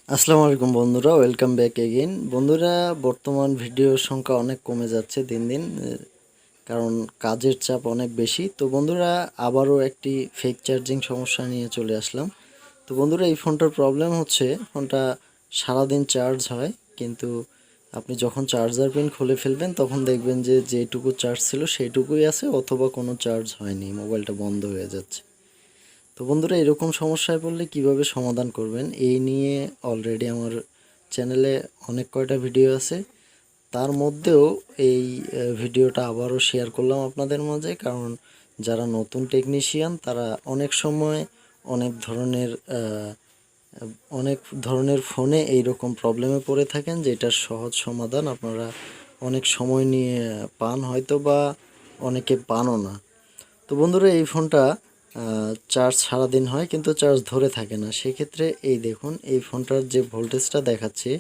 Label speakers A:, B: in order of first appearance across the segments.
A: আসসালামু আলাইকুম বন্ধুরা, ওয়েলকাম ব্যাক এগেইন। বন্ধুরা, বর্তমান ভিডিওর সংখ্যা অনেক কমে যাচ্ছে দিন দিন, কারণ কাজের চাপ অনেক বেশি। তো বন্ধুরা, আবারও একটি ফেক চার্জিং সমস্যা নিয়ে চলে আসলাম। তো বন্ধুরা, এই ফোনটার প্রবলেম হচ্ছে ফোনটা সারাদিন চার্জ হয়, কিন্তু আপনি যখন চার্জার পিন খুলে ফেলবেন তখন দেখবেন যে যেটুকু চার্জ ছিল সেইটুকুই আছে, অথবা কোনো চার্জ হয়নি, মোবাইলটা বন্ধ হয়ে যাচ্ছে। তো বন্ধুরা, এরকম সমস্যায় পড়লে কিভাবে সমাধান করবেন এই নিয়ে অলরেডি আমার চ্যানেলে অনেক কয়টা ভিডিও আছে। তার মধ্যেও এই ভিডিওটা আবারও শেয়ার করলাম আপনাদের মাঝে, কারণ যারা নতুন টেকনিশিয়ান তারা অনেক সময় অনেক ধরনের ফোনে এই রকম প্রবলেমে পড়ে থাকেন, যেটার সহজ সমাধান আপনারা অনেক সময় নিয়ে পান হয়তো, বা অনেকে পানও না। তো বন্ধুরা, এই ফোনটা চার্জ সারাদিন হয় কিন্তু চার্জ ধরে থাকে না। সেক্ষেত্রে এই দেখুন, এই ফোনটার যে ভোল্টেজটা দেখাচ্ছে,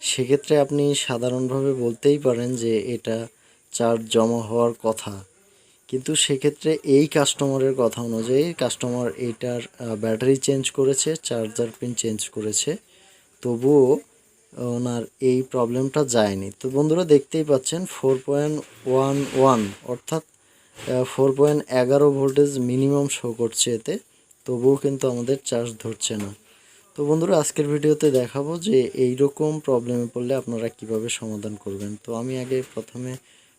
A: সেক্ষেত্রে আপনি সাধারণভাবে বলতেই পারেন যে এটা চার্জ জমা হওয়ার কথা, কিন্তু সেক্ষেত্রে এই কাস্টমারের কথা অনুযায়ী কাস্টমার এইটার ব্যাটারি চেঞ্জ করেছে, চার্জার পিন চেঞ্জ করেছে, তবুও ওনার এই প্রবলেমটা যায়নি। তো বন্ধুরা, দেখতেই পাচ্ছেন 4.11, অর্থাৎ 4.11 ভোল্টেজ মিনিমাম শো করছে এতে, তবুও কিন্তু আমাদের চার্জ ধরছে না। তো বন্ধুরা, আজকের ভিডিওতে দেখাবো যে এই রকম প্রবলেমে পড়লে আপনারা কিভাবে সমাধান করবেন। তো আমি আগে প্রথমে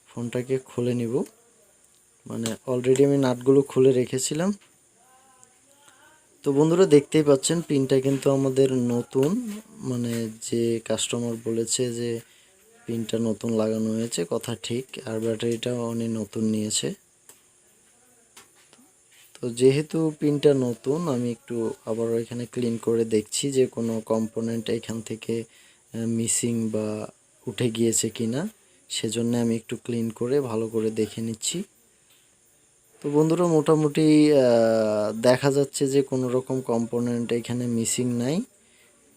A: ফোনটাকে খুলে নিব, মানে অলরেডি আমি নাটগুলো খুলে রেখেছিলাম। তো বন্ধুরা, দেখতেই পাচ্ছেন পিনটা কিন্তু আমাদের নতুন, মানে যে কাস্টমার বলেছে যে পিনটা নতুন লাগানো হয়েছে, কথা ঠিক, আর ব্যাটারিটাও উনি নতুন নিয়েছে। তো যেহেতু পিনটা নতুন, আমি একটু আবারও এখানে ক্লিন করে দেখছি যে কোনো কম্পোনেন্ট এখান থেকে মিসিং বা উঠে গিয়েছে কিনা, সেজন্য আমি একটু ক্লিন করে ভালো করে দেখে নিচ্ছি। তো বন্ধুরা, মোটামুটি দেখা যাচ্ছে যে কোনো রকম কম্পোনেন্ট এখানে মিসিং নাই।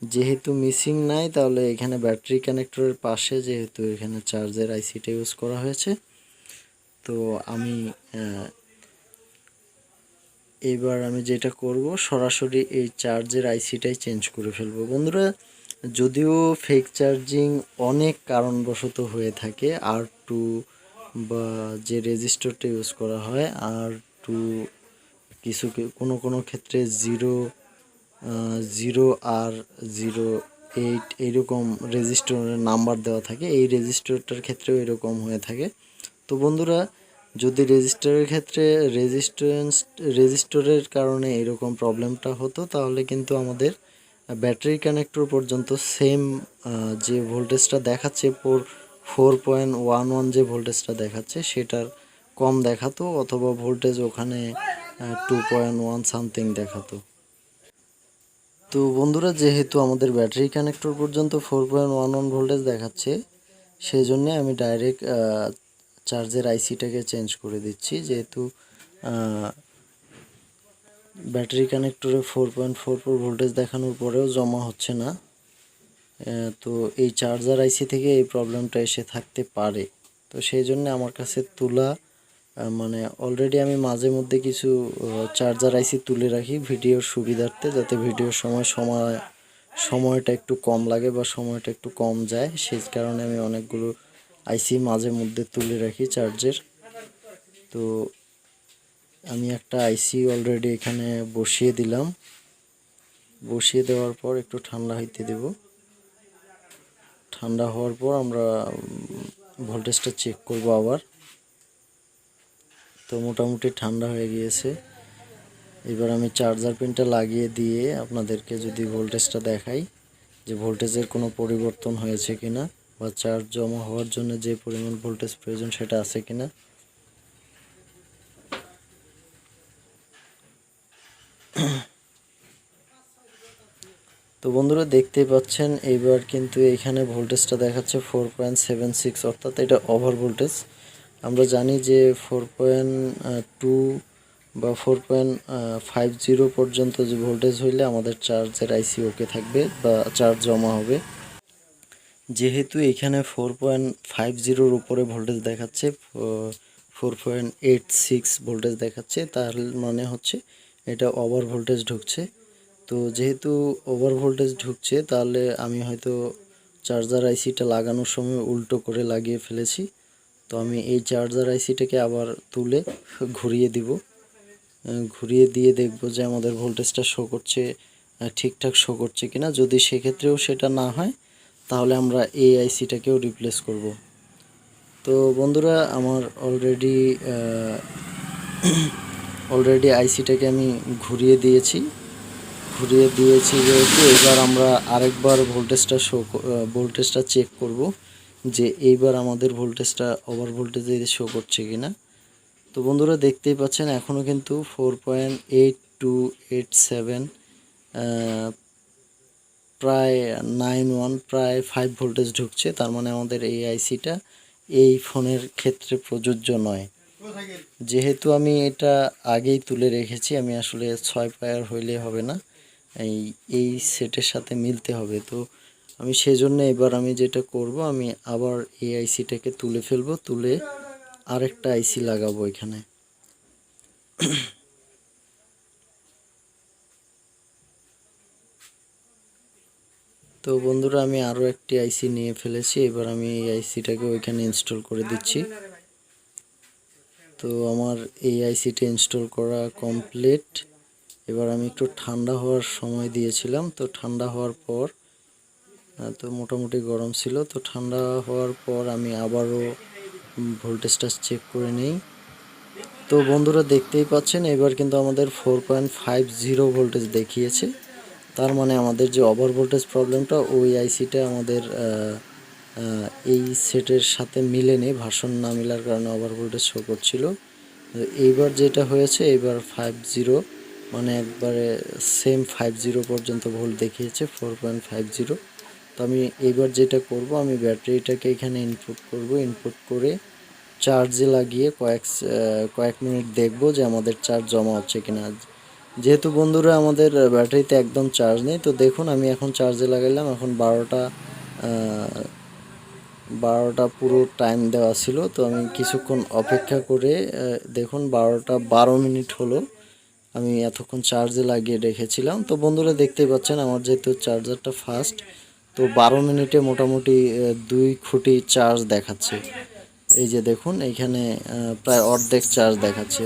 A: যেহেতু মিসিং নাই, তাহলে এখানে ব্যাটারি কানেক্টরের পাশে যেহেতু এখানে চার্জের আইসিটা ইউজ করা হয়েছে, তো আমি এইবার আমি যেটা করব, সরাসরি এই চার্জের আইসিটাই চেঞ্জ করে ফেলবো। বন্ধুরা, যদিও ফেক চার্জিং অনেক কারণবশত হয়ে থাকে, R2 বা যে রেজিস্টারটা ইউজ করা হয় R2, কোনো ক্ষেত্রে 0 0R08 এইরকম রেজিস্টারের নাম্বার দেওয়া থাকে, এই রেজিস্টারটার ক্ষেত্রেও এরকম হয়ে থাকে। তো বন্ধুরা, যদি রেজিস্টারের ক্ষেত্রে রেজিস্টরের কারণে এরকম প্রবলেমটা হতো, তাহলে কিন্তু আমাদের ব্যাটারি কানেক্টর পর্যন্ত সেম যে ভোল্টেজটা দেখাচ্ছে 4.11 যে ভোল্টেজটা দেখাচ্ছে সেটার কম দেখাতো, অথবা ভোল্টেজ ওখানে 2.1 সামথিং দেখাতো। তো বন্ধুরা, যেহেতু আমাদের ব্যাটারি কানেক্টর পর্যন্ত 4.11 ভোল্টেজ দেখাচ্ছে, সেই জন্যে আমি ডাইরেক্ট চার্জের আইসিটাকে চেঞ্জ করে দিচ্ছি। যেহেতু ব্যাটারি কানেক্টরে 4.44 ভোল্টেজ দেখানোর পরেও জমা হচ্ছে না, তো এই চার্জার আইসি থেকে এই প্রবলেমটা এসে থাকতে পারে। তো সেই জন্য আমার কাছে তোলা, মানে অলরেডি আমি মাঝে মধ্যে কিছু চার্জার আইসি তুলে রাখি ভিডিওর সুবিধার্থে, যাতে ভিডিওর সময়টা একটু কম লাগে বা সময়টা একটু কম যায়, সেই কারণে আমি অনেকগুলো আইসি মাঝে মধ্যে তুলে রাখি চার্জের। তো আমি একটা আইসি অলরেডি এখানে বসিয়ে দিলাম, বসিয়ে দেওয়ার পর একটু ঠান্ডা হইতে দেব। ঠান্ডা হওয়ার পর আমরা ভোল্টেজটা চেক করব আবার। তো মোটামুটি ঠান্ডা হয়ে গিয়েছে। এবার আমি চার্জার পিনটা লাগিয়ে দিয়ে আপনাদেরকে যদি ভোল্টেজটা দেখাই, যে ভোল্টেজের কোনো পরিবর্তন হয়েছে কিনা, বা চার্জ জমা হওয়ার জন্য যে পরিমাণ ভোল্টেজ প্রয়োজন সেটা আছে কিনা। তো বন্ধুরা, দেখতেই পাচ্ছেন এইবার কিন্তু এইখানে ভোল্টেজটা দেখাচ্ছে 4.76, অর্থাৎ এটা ওভার ভোল্টেজ। আমরা জানি যে 4.2 বা 4.50 পর্যন্ত যে ভোল্টেজ হইলে আমাদের চার্জের আইসি ওকে থাকবে বা চার্জ জমা হবে। যেহেতু এখানে 4.50-র উপরে ভোল্টেজ দেখাচ্ছে, 4.86 ভোল্টেজ দেখাচ্ছে, তার মানে হচ্ছে এটা ওভার ভোল্টেজ ঢুকছে। তো যেহেতু ওভার ভোল্টেজ ঢুকছে, তাহলে আমি হয়তো চার্জার আইসিটা লাগানোর সময় উল্টো করে লাগিয়ে ফেলেছি। তো আমি এই চার্জার আইসিটাকে আবার তুলে ঘুরিয়ে দিব। ঘুরিয়ে দিয়ে দেখব যে আমাদের ভোল্টেজটা শো করছে, ঠিকঠাক শো করছে কিনা। যদি সেক্ষেত্রেও সেটা না হয়, তাহলে আমরা এই আইসিটাকেও রিপ্লেস করব। তো বন্ধুরা, আমার অলরেডি আইসিটাকে আমি ঘুরিয়ে দিয়েছি। যেহেতু এবার আমরা আরেকবার ভোল্টেজটা চেক করব যে এইবার আমাদের ভোল্টেজটা ওভার ভোল্টেজে শো করছে কিনা। তো বন্ধুরা, দেখতেই পাচ্ছেন এখনও কিন্তু 4.8287 প্রায় 91 প্রায় 5 ভোল্টেজ ঢুকছে। তার মানে আমাদের এই আইসিটা এই ফোনের ক্ষেত্রে প্রযোজ্য নয়। যেহেতু আমি এটা আগেই তুলে রেখেছি, আমি আসলে 6 পায়ার হইলে হবে না, এই সেটের সাথে মিলতে হবে। তো আমি সেজন্য এবার আমি যেটা করব, আমি আবার এই আইসিটাকে তুলে ফেলবো, তুলে আরেকটা আইসি লাগাবো এখানে। তো বন্ধুরা, আমি আরও একটি আইসি নিয়ে ফেলেছি। এবার আমি এই আইসিটাকে ওইখানে ইনস্টল করে দিচ্ছি। তো আমার এই আইসিটা ইনস্টল করা কমপ্লিট। এবার আমি একটু ঠান্ডা হওয়ার সময় দিয়েছিলাম। তো ঠান্ডা হওয়ার পর, তো মোটামুটি গরম ছিল, তো ঠান্ডা হওয়ার পর আমি আবারও ভোল্টেজটা চেক করে নিই। তো বন্ধুরা, দেখতেই পাচ্ছেন এবার কিন্তু আমাদের 4.50 ভোল্টেজ দেখিয়েছে। তার মানে আমাদের যে ওভার ভোল্টেজ প্রবলেমটা, ওই আইসিটা আমাদের এই সেটের সাথে মিলেনি, ভার্সন না মিলার কারণে ওভার ভোল্টেজ শো করছিল। এইবার যেটা হয়েছে, এবার 50 মানে একবারে সেম 50 পর্যন্ত ভোল্ট দেখিয়েছে, 4.50। তো আমি এইবার যেটা করব, আমি ব্যাটারিটাকে এখানে ইনপুট করব। ইনপুট করে চার্জে লাগিয়ে কয়েক মিনিট দেখব যে আমাদের চার্জ জমা হচ্ছে কিনা। যেহেতু বন্ধুরা আমাদের ব্যাটারিতে একদম চার্জ নেই, তো দেখুন আমি এখন চার্জে লাগাইলাম। এখন 12টা পুরো টাইম দেওয়া ছিল। তো আমি কিছুক্ষণ অপেক্ষা করে দেখুন 12টা 12 মিনিট হলো আমি এতক্ষণ চার্জে লাগিয়ে রেখেছিলাম। তো বন্ধুরা, দেখতেই পাচ্ছেন আমার যেহেতু চার্জারটা ফাস্ট, তো 12 মিনিটে মোটামুটি 2 খুঁটি চার্জ দেখাচ্ছে। এই যে দেখুন এইখানে প্রায় অর্ধেক চার্জ দেখাচ্ছে।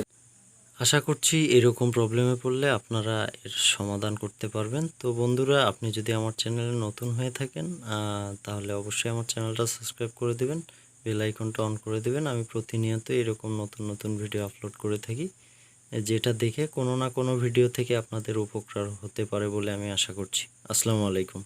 A: আশা করছি এরকম প্রবলেমে পড়লে আপনারা এর সমাধান করতে পারবেন। তো বন্ধুরা, আপনি যদি আমার চ্যানেলে নতুন হয়ে থাকেন, তাহলে অবশ্যই আমার চ্যানেলটা সাবস্ক্রাইব করে দেবেন, বেল আইকনটা অন করে দেবেন। আমি প্রতিনিয়ত এরকম নতুন নতুন ভিডিও আপলোড করে থাকি, যেটা দেখে কোনো না কোনো ভিডিও থেকে আপনাদের উপকার হতে পারে বলে আমি আশা করছি। আসসালামু আলাইকুম।